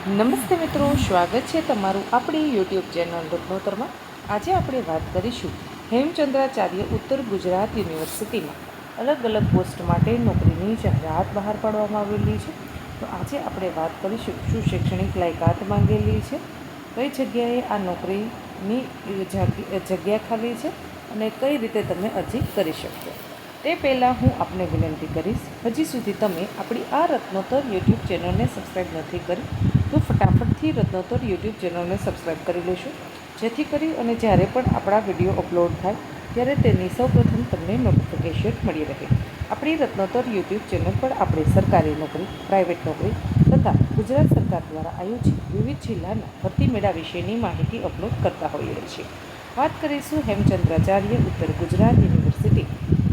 નમસ્તે મિત્રો, સ્વાગત છે તમારું આપણી યુટ્યુબ ચેનલ રત્નોત્તરમાં. આજે આપણે વાત કરીશું હેમચંદ્રાચાર્ય ઉત્તર ગુજરાત યુનિવર્સિટીમાં અલગ અલગ પોસ્ટ માટે નોકરીની જાહેરાત બહાર પાડવામાં આવેલી છે. તો આજે આપણે વાત કરીશું શું શૈક્ષણિક લાયકાત માંગેલી છે, કઈ જગ્યાએ આ નોકરીની જગ્યા ખાલી છે અને કઈ રીતે તમે અરજી કરી શકશો. તે પહેલાં હું આપને વિનંતી કરીશ, હજી સુધી તમે આપણી આ રત્નોત્તર યુટ્યુબ ચેનલને સબસ્ક્રાઈબ નથી કરી તો ફટાફટથી રત્નોત્તર યુટ્યુબ ચેનલને સબસ્ક્રાઈબ કરી લેશો, જેથી કરી અને જ્યારે પણ આપણા વિડીયો અપલોડ થાય ત્યારે તેની સૌપ્રથમ તમને નોટિફિકેશન મળી રહે. આપણી રત્નોત્તર યુટ્યુબ ચેનલ પર આપણે સરકારી નોકરી, પ્રાઇવેટ નોકરી તથા ગુજરાત સરકાર દ્વારા આયોજિત વિવિધ જિલ્લાના ભરતી મેળા વિશેની માહિતી અપલોડ કરતા હોઈએ છીએ. વાત કરીશું હેમચંદ્રાચાર્ય ઉત્તર ગુજરાત યુનિવર્સિટી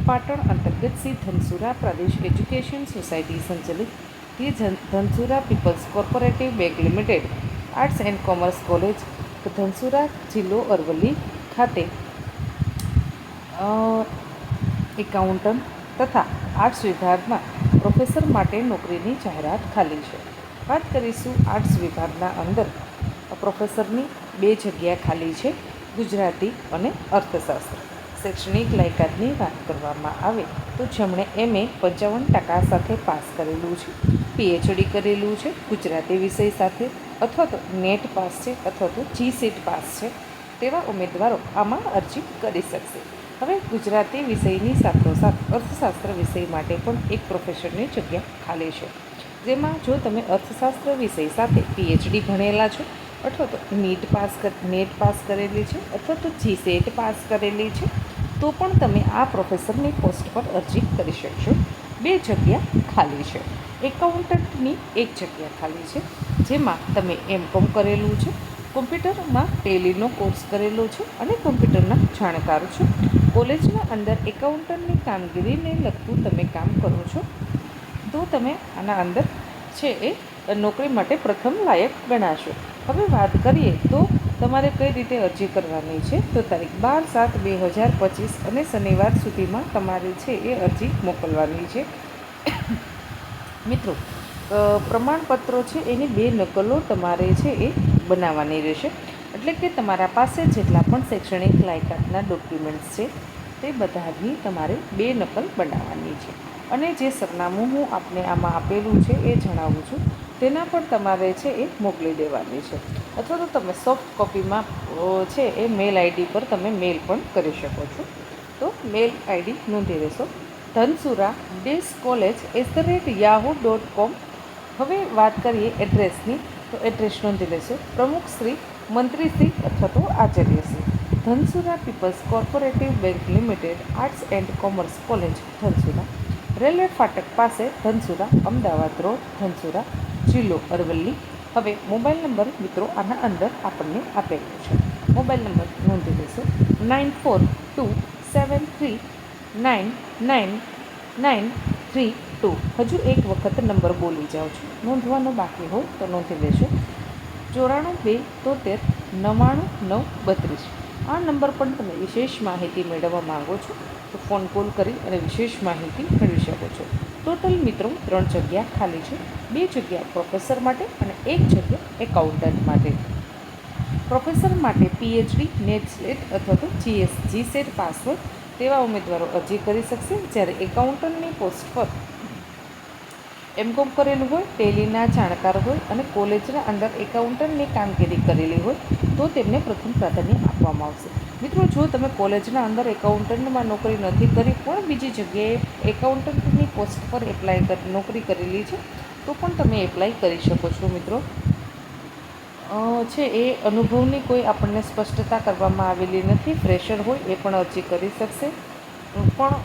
પાટણ અંતર્ગત શ્રી ધનસુરા પ્રદેશ એજ્યુકેશન સોસાયટી સંચાલિત the Dhansura people's cooperative bank limited arts and commerce college Dhansura, જિલ્લો અરવલ્લી ખાતે એકાઉન્ટન્ટ તથા આર્ટ્સ વિભાગમાં પ્રોફેસર માટે નોકરીની જાહેરાત ખાલી છે. વાત કરીશું આર્ટ્સ વિભાગના અંદર પ્રોફેસરની 2 જગ્યા ખાલી છે, ગુજરાતી અને અર્થશાસ્ત્ર. શૈક્ષણિક લાયકાતની વાત કરવામાં આવે તો જેમણે MA 55% સાથે પાસ કરેલું છે, PhD કરેલું છે ગુજરાતી વિષય સાથે, અથવા તો નેટ પાસ છે અથવા તો GSET પાસ છે, તેવા ઉમેદવારો આમાં અરજી કરી શકશે. હવે ગુજરાતી વિષયની સાથોસાથ અર્થશાસ્ત્ર વિષય માટે પણ એક પ્રોફેસરની જગ્યા ખાલી છે, જેમાં જો તમે અર્થશાસ્ત્ર વિષય સાથે PhD ભણેલા છો અથવા તો નેટ પાસ કરેલી છે અથવા તો GSET પાસ કરેલી છે તો પણ તમે આ પ્રોફેસરની પોસ્ટ પર અરજી કરી શકશો. 2 જગ્યા ખાલી છે. એકાઉન્ટન્ટની 1 જગ્યા ખાલી છે, જેમાં તમે MCOM કરેલું છે, કોમ્પ્યુટરમાં ટેલીનો કોર્સ કરેલો છે અને કોમ્પ્યુટરના જાણકાર છો, કોલેજના અંદર એકાઉન્ટન્ટની કામગીરીને લગતું તમે કામ કરો છો, તો તમે આના અંદર છે એ નોકરી માટે પ્રથમ લાયક ગણાશો. હવે વાત કરીએ તો તમારે કઈ રીતે અરજી કરવાની છે, તો તારીખ 12/7/2025 અને શનિવાર સુધીમાં તમારે છે એ અરજી મોકલવાની છે. મિત્રો, પ્રમાણપત્રો છે એની 2 નકલો તમારે છે એ બનાવવાની રહેશે. એટલે કે તમારા પાસે જેટલા પણ શૈક્ષણિક લાયકાતના ડોક્યુમેન્ટ્સ છે તે બધાની તમારે 2 નકલ બનાવવાની છે. અને જે સરનામું હું આપને આમાં આપેલું છે એ જણાવું છું, તેના પર તમારે છે એ મોકલી દેવાની છે, અથવા તો તમે સોફ્ટ કોપીમાં છે એ મેલ ID પર તમે મેલ પણ કરી શકો છો. તો મેલ ID નોંધી લેશો, dhansura-college@yahoo.com. હવે વાત કરીએ એડ્રેસની, તો એડ્રેસ નોંધી લેશો, પ્રમુખ શ્રી, મંત્રી શ્રી અથવા તો આચાર્ય Shri, Dhansura people's cooperative bank limited arts and commerce college Dhansura, railway ફાટક પાસે ધનસુરા, અમદાવાદ રોડ ધનસુરા, જિલ્લો અરવલ્લી. હવે મોબાઈલ નંબર મિત્રો આના અંદર આપણને આપેલો છે, મોબાઈલ નંબર નોંધી લેશો, 9427399932. હજુ એક વખત નંબર બોલી જાઉં છું, નોંધવાનો બાકી હોય તો નોંધી લેશો, 9472999932. આ નંબર પણ તમે વિશેષ માહિતી મેળવવા માંગો છો તો ફોન કોલ કરી અને વિશેષ માહિતી મેળવી શકો છો. ટોટલ મિત્રો 3 જગ્યા ખાલી છે, 2 જગ્યા પ્રોફેસર માટે અને 1 જગ્યા એકાઉન્ટન્ટ માટે. પ્રોફેસર માટે PhD, નેટ સ્લેટ અથવા તો GSET પાસ હોય તેવા ઉમેદવારો અરજી કરી શકશે, જ્યારે એકાઉન્ટન્ટની પોસ્ટ પર MCOM કરેલું હોય, ટેલીના જાણકાર હોય અને કોલેજના અંદર એકાઉન્ટન્ટની કામગીરી કરેલી હોય તો તેમને પ્રથમ પ્રાધાન્ય આપવામાં આવશે. મિત્રો, જો તમે કોલેજના અંદર એકાઉન્ટન્ટમાં નોકરી નથી કરી પણ બીજી જગ્યાએ એકાઉન્ટન્ટની પોસ્ટ પર નોકરી કરેલી છે તો પણ તમે એપ્લાય કરી શકો છો. મિત્રો છે એ અનુભવની કોઈ આપણને સ્પષ્ટતા કરવામાં આવેલી નથી, ફ્રેશર હોય એ પણ અરજી કરી શકશે, પણ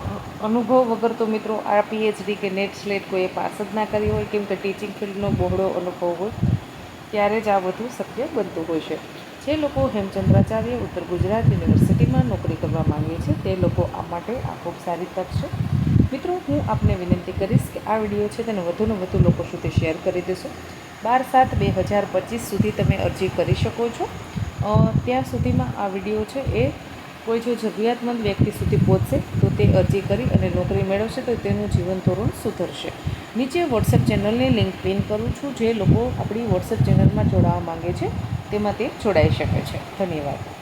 અનુભવ વગર તો મિત્રો આ PhD કે નેટ સ્લેટ કોઈએ પાસ જ ના કરી હોય, કેમ કે ટીચિંગ ફિલ્ડનો બહોળો અનુભવ હોય ત્યારે જ આ બધું શક્ય બનતું હોય છે. જે લોકો હેમચંદ્રાચાર્ય ઉત્તર ગુજરાત યુનિવર્સિટીમાં નોકરી કરવા માંગે છે તે લોકો આ માટે આ ખૂબ સારી તક છે. મિત્રો, હું આપને વિનંતી કરીશ કે આ વિડીયો છે તેને વધુને વધુ લોકો સુધી શેર કરી દેશો. 12/7/2025 સુધી તમે અરજી કરી શકો છો. ત્યાં સુધીમાં આ વિડીયો છે એ કોઈ જો જરૂરિયાતમંદ વ્યક્તિ સુધી પહોંચશે તો તે અરજી કરી અને નોકરી મેળવશે તો તેનું જીવન ધોરણ સુધરશે. નીચે વોટ્સએપ ચેનલની લિંક પિન કરું છું. જે લોકો આપણી વોટ્સએપ ચેનલમાં જોડાવા માંગે છે તેમાં તે જોડાઈ શકે છે. ધન્યવાદ.